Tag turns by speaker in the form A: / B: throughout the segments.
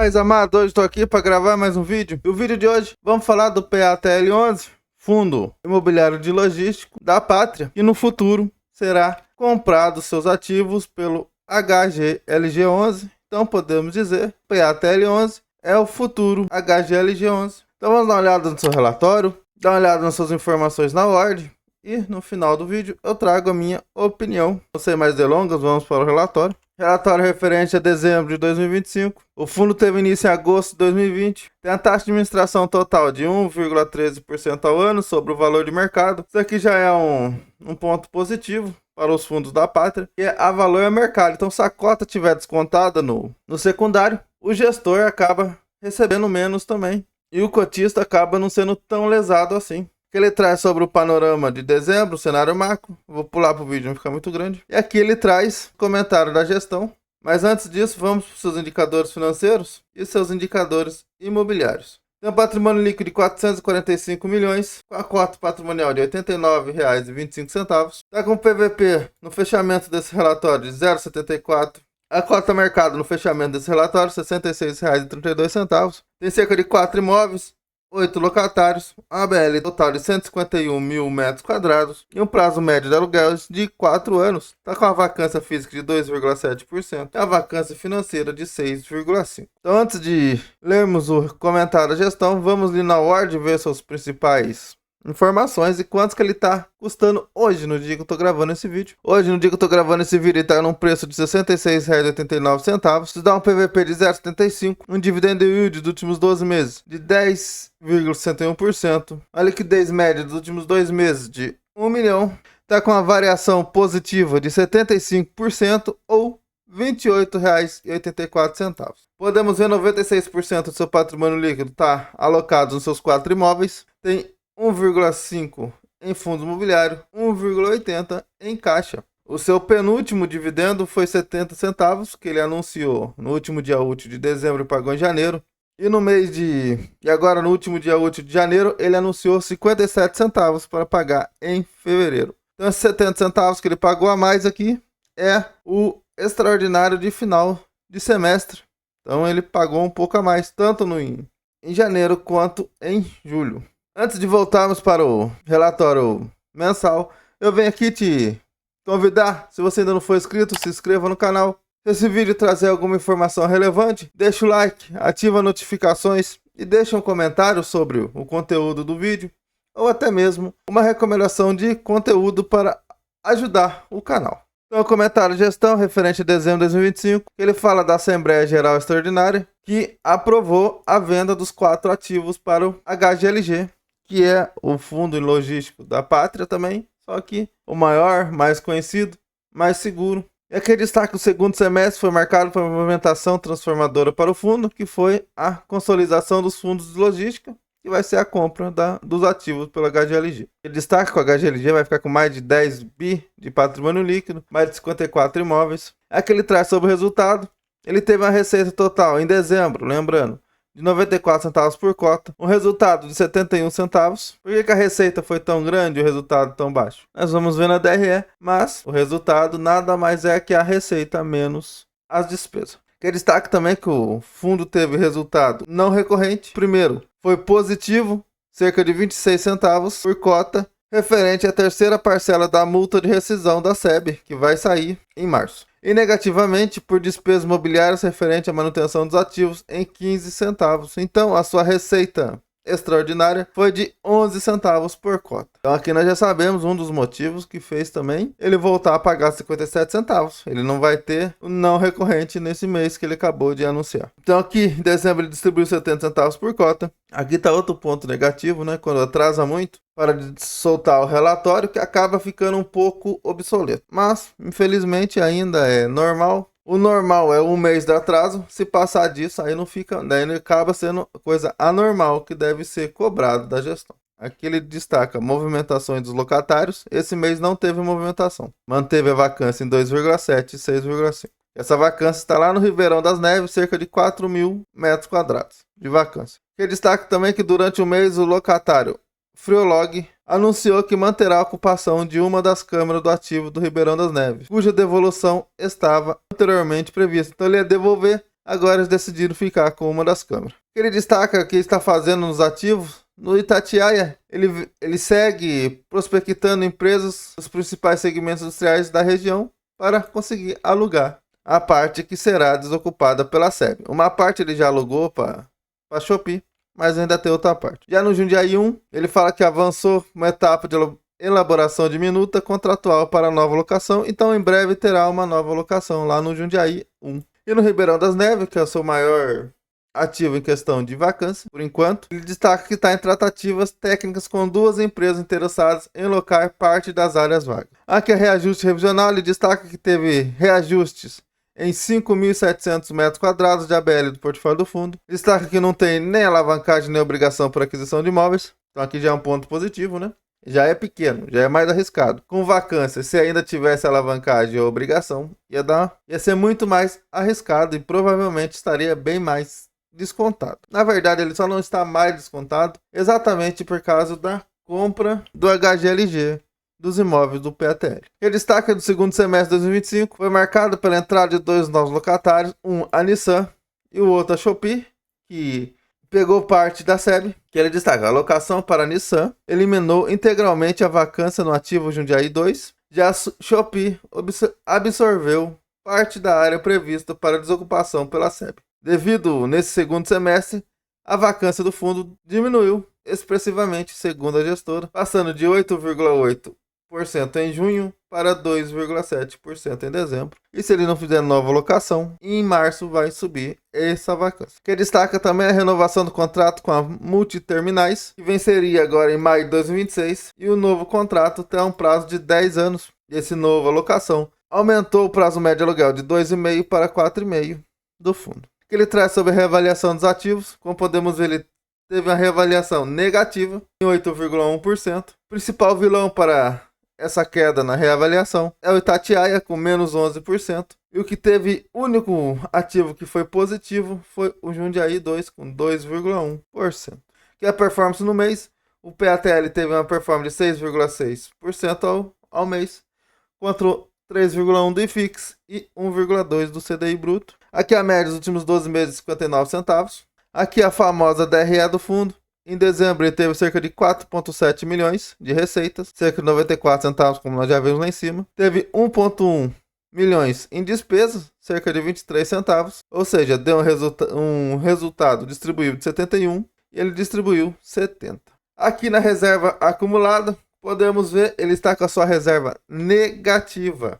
A: Mas, amado, hoje estou aqui para gravar mais um vídeo. E o vídeo de hoje, vamos falar do PATL11, Fundo Imobiliário de Logístico da Pátria, que no futuro será comprado seus ativos pelo HGLG11. Então podemos dizer, PATL11 é o futuro HGLG11. Então vamos dar uma olhada no seu relatório, dar uma olhada nas suas informações na ordem. E no final do vídeo eu trago a minha opinião. Sem mais delongas, vamos para o relatório. Relatório referente a dezembro de 2025. O fundo teve início em agosto de 2020. Tem a taxa de administração total de 1,13% ao ano sobre o valor de mercado. Isso aqui já é um ponto positivo para os fundos da Pátria, que é a valor a mercado. Então, se a cota estiver descontada no secundário, o gestor acaba recebendo menos também. E o cotista acaba não sendo tão lesado assim. Que ele traz sobre o panorama de dezembro, o cenário macro. Vou pular para o vídeo, não ficar muito grande. E aqui ele traz comentário da gestão. Mas antes disso, vamos para os seus indicadores financeiros e seus indicadores imobiliários. Tem um patrimônio líquido de 445 milhões, com a cota patrimonial de R$ 89,25. Está com o PVP no fechamento desse relatório de 0,74. A cota mercado no fechamento desse relatório, R$ 66,32. Tem cerca de 4 imóveis, 8 locatários, uma ABL total de 151 mil metros quadrados e um prazo médio de aluguéis de 4 anos. Está com a vacância física de 2,7% e a vacância financeira de 6,5%. Então, antes de lermos o comentário da gestão, vamos ali na ordem ver suas principais informações e quanto que ele está custando hoje, no dia que eu estou gravando esse vídeo. Hoje, no dia que eu estou gravando esse vídeo, ele está num preço de R$ 66,89. Isso dá um PVP de 0,75, um dividend yield dos últimos 12 meses de 10,61%, a liquidez média dos últimos 2 meses de 1 milhão, está com uma variação positiva de 75% ou R$ 28,84. Podemos ver 96% do seu patrimônio líquido está alocado nos seus 4 imóveis, tem 1,5 em fundo imobiliário, 1,80 em caixa. O seu penúltimo dividendo foi 70 centavos, que ele anunciou no último dia útil de dezembro e pagou em janeiro. E agora no último dia útil de janeiro, ele anunciou 57 centavos para pagar em fevereiro. Então esses 70 centavos que ele pagou a mais aqui é o extraordinário de final de semestre. Então ele pagou um pouco a mais, tanto em janeiro quanto em julho. Antes de voltarmos para o relatório mensal, eu venho aqui te convidar, se você ainda não for inscrito, se inscreva no canal. Se esse vídeo trazer alguma informação relevante, deixa o like, ativa as notificações e deixa um comentário sobre o conteúdo do vídeo ou até mesmo uma recomendação de conteúdo para ajudar o canal. Então, o comentário de gestão referente a dezembro de 2025, ele fala da Assembleia Geral Extraordinária que aprovou a venda dos 4 ativos para o HGLG, que é o fundo logístico da Pátria também, só que o maior, mais conhecido, mais seguro. E aqui destaque o segundo semestre foi marcado por uma movimentação transformadora para o fundo, que foi a consolidação dos fundos de logística, que vai ser a compra dos ativos pelo HGLG. Ele destaca que o HGLG vai ficar com mais de 10 bi de patrimônio líquido, mais de 54 imóveis. Aqui ele traz sobre o resultado. Ele teve uma receita total em dezembro, lembrando, de 94 centavos por cota, um resultado de 71 centavos. Por que a receita foi tão grande e o resultado tão baixo? Nós vamos ver na DRE, mas o resultado nada mais é que a receita menos as despesas. Que destaque também que o fundo teve resultado não recorrente. Primeiro, foi positivo, cerca de 26 centavos por cota, referente à terceira parcela da multa de rescisão da SEB, que vai sair em março. E negativamente por despesas imobiliárias referente à manutenção dos ativos em 15 centavos. Então, a sua receita extraordinária foi de 11 centavos por cota. Então, aqui nós já sabemos um dos motivos que fez também ele voltar a pagar 57 centavos. Ele não vai ter o não recorrente nesse mês que ele acabou de anunciar. Então, aqui em dezembro ele distribuiu 70 centavos por cota. Aqui está outro ponto negativo, né? Quando atrasa muito para soltar o relatório, que acaba ficando um pouco obsoleto. Mas, infelizmente, ainda é normal. O normal é um mês de atraso. Se passar disso, aí não fica. Daí ele acaba sendo coisa anormal que deve ser cobrado da gestão. Aqui ele destaca movimentações dos locatários. Esse mês não teve movimentação. Manteve a vacância em 2,7 e 6,5. Essa vacância está lá no Ribeirão das Neves, cerca de 4 mil metros quadrados de vacância. Ele destaca também que durante o mês o locatário Friolog anunciou que manterá a ocupação de uma das câmaras do ativo do Ribeirão das Neves, cuja devolução estava anteriormente prevista. Então ele ia devolver agora eles decidiram ficar com uma das câmeras. Ele destaca que está fazendo nos ativos. No Itatiaia, ele segue prospectando empresas dos principais segmentos industriais da região para conseguir alugar a parte que será desocupada pela SEB. Uma parte ele já alugou para a Shopee, mas ainda tem outra parte. Já no Jundiaí 1, ele fala que avançou uma etapa de elaboração de minuta contratual para a nova locação, então em breve terá uma nova locação lá no Jundiaí 1. E no Ribeirão das Neves, que é o seu maior ativo em questão de vacância, por enquanto, ele destaca que está em tratativas técnicas com 2 empresas interessadas em locar parte das áreas vagas. Aqui é reajuste revisional, ele destaca que teve reajustes em 5.700 metros quadrados de ABL do portfólio do fundo. Destaca que não tem nem alavancagem nem obrigação por aquisição de imóveis, então aqui já é um ponto positivo, né? Já é pequeno, já é mais arriscado. Com vacância, se ainda tivesse alavancagem ou obrigação, ia ser muito mais arriscado e provavelmente estaria bem mais descontado. Na verdade, ele só não está mais descontado exatamente por causa da compra do HGLG dos imóveis do PATL. Ele destaca do segundo semestre de 2025 foi marcado pela entrada de 2 novos locatários, um a Nissan e o outro a Shopee, que pegou parte da SEB, que ele destaca. A locação para a Nissan eliminou integralmente a vacância no ativo Jundiaí 2, já a Shopee absorveu parte da área prevista para desocupação pela SEB. Devido, nesse segundo semestre, a vacância do fundo diminuiu expressivamente, segundo a gestora, passando de 8,8% em junho para 2,7% em dezembro. E se ele não fizer nova locação, em março vai subir essa vacância. Que destaca também a renovação do contrato com a Multiterminais, que venceria agora em maio de 2026, e o novo contrato tem um prazo de 10 anos. Esse nova locação aumentou o prazo médio de aluguel de 2,5 para 4,5 do fundo. Que ele traz sobre a reavaliação dos ativos. Como podemos ver, ele teve uma reavaliação negativa em 8,1%. O principal vilão para essa queda na reavaliação é o Itatiaia, com menos 11%. E o que teve único ativo que foi positivo foi o Jundiaí 2, com 2,1%. Que a performance no mês, o PATL teve uma performance de 6,6% ao mês, contra 3,1% do IFIX e 1,2% do CDI bruto. Aqui a média dos últimos 12 meses, 59 centavos. Aqui a famosa DRE do fundo. Em dezembro ele teve cerca de 4,7 milhões de receitas, cerca de 94 centavos, como nós já vimos lá em cima. Teve 1,1 milhões em despesas, cerca de 23 centavos. Ou seja, deu um resultado distribuído de 71 e ele distribuiu 70. Aqui na reserva acumulada, podemos ver, ele está com a sua reserva negativa,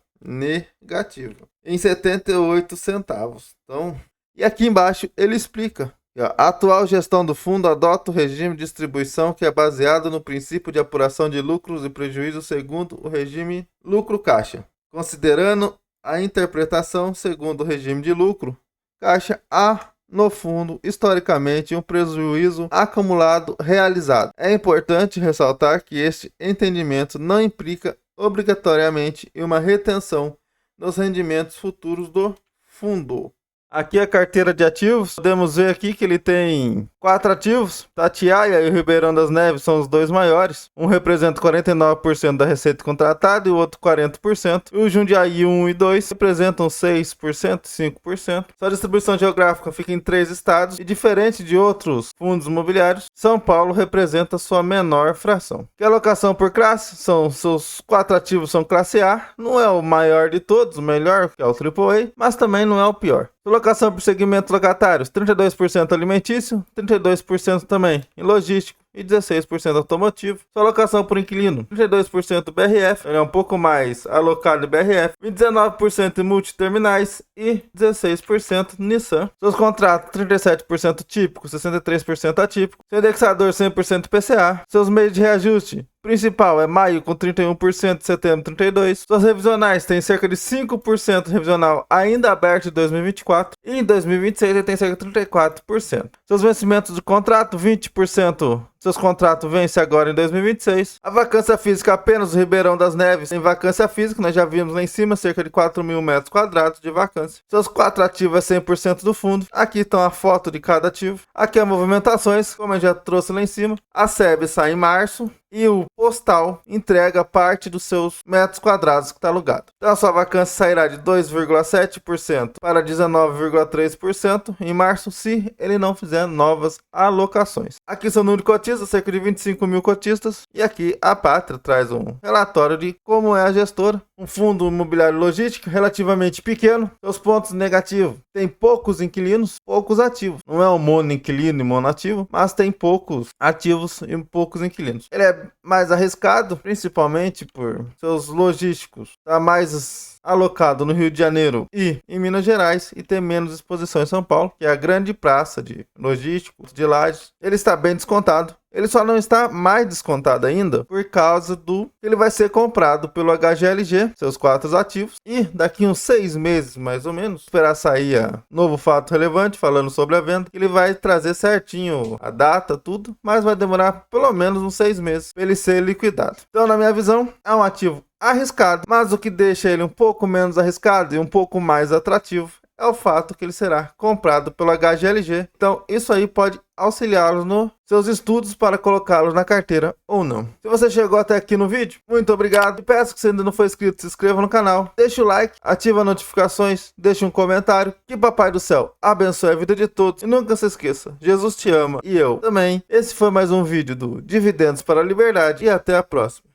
A: em 78 centavos. Então, e aqui embaixo ele explica que a atual gestão do fundo adota o regime de distribuição que é baseado no princípio de apuração de lucros e prejuízos segundo o regime lucro-caixa, considerando a interpretação segundo o regime de lucro-caixa há no fundo, historicamente, um prejuízo acumulado realizado. É importante ressaltar que este entendimento não implica obrigatoriamente em uma retenção nos rendimentos futuros do fundo. Aqui a carteira de ativos, podemos ver aqui que ele tem 4 ativos. Itatiaia e o Ribeirão das Neves são os 2 maiores. Um representa 49% da receita contratada e o outro 40%. E o Jundiaí 1 e 2 representam 6% e 5%. Sua distribuição geográfica fica em 3 estados e, diferente de outros fundos imobiliários, São Paulo representa sua menor fração. Que a alocação por classe, seus 4 ativos são classe A. Não é o maior de todos, o melhor, que é o AAA, mas também não é o pior. Locação por segmentos locatários, 32% alimentício, 32% também em logístico e 16% automotivo. Sua alocação por inquilino, 32% BRF, ele é um pouco mais alocado em BRF, 19% em multiterminais e 16% Nissan. Seus contratos, 37% típico, 63% atípico. Seu indexador, 100% PCA. Seus meios de reajuste principal é maio com 31%, setembro 32%. Suas revisionais tem cerca de 5% revisional ainda aberto em 2024 e em 2026 ele tem cerca de 34%. Seus vencimentos de contrato, 20% Seus contratos vencem agora em 2026. A vacância física apenas o Ribeirão das Neves tem vacância física, nós já vimos lá em cima, cerca de 4.000 metros quadrados de vacância. Seus 4 ativos é 100% do fundo. Aqui estão a foto de cada ativo. Aqui as movimentações, como eu já trouxe lá em cima. A SEB sai em março. E o Postal entrega parte dos seus metros quadrados que está alugado. Então a sua vacância sairá de 2,7% para 19,3% em março, se ele não fizer novas alocações. Aqui são o número de cotistas, cerca de 25 mil cotistas. E aqui a Pátria traz um relatório de como é a gestora. Um fundo imobiliário logístico relativamente pequeno. Seus pontos negativos: tem poucos inquilinos, poucos ativos. Não é um monoinquilino e monoativo, mas tem poucos ativos e poucos inquilinos. Ele é mais arriscado, principalmente por seus logísticos. Está mais alocado no Rio de Janeiro e em Minas Gerais, e tem menos exposição em São Paulo, que é a grande praça de logísticos de Lages. Ele está bem descontado. Ele só não está mais descontado ainda por causa do que ele vai ser comprado pelo HGLG, seus 4 ativos, e daqui uns 6 meses, mais ou menos, esperar sair novo fato relevante falando sobre a venda. Ele vai trazer certinho a data, tudo, mas vai demorar pelo menos uns 6 meses para ele ser liquidado. Então, na minha visão, é um ativo arriscado, mas o que deixa ele um pouco menos arriscado e um pouco mais atrativo é o fato que ele será comprado pelo HGLG. Então, isso aí pode auxiliá-los nos seus estudos para colocá-los na carteira ou não. Se você chegou até aqui no vídeo, muito obrigado. E peço que se ainda não for inscrito, se inscreva no canal, deixe o like, ative as notificações, deixe um comentário. Que Papai do Céu abençoe a vida de todos. E nunca se esqueça, Jesus te ama e eu também. Esse foi mais um vídeo do Dividendos para a Liberdade e até a próxima.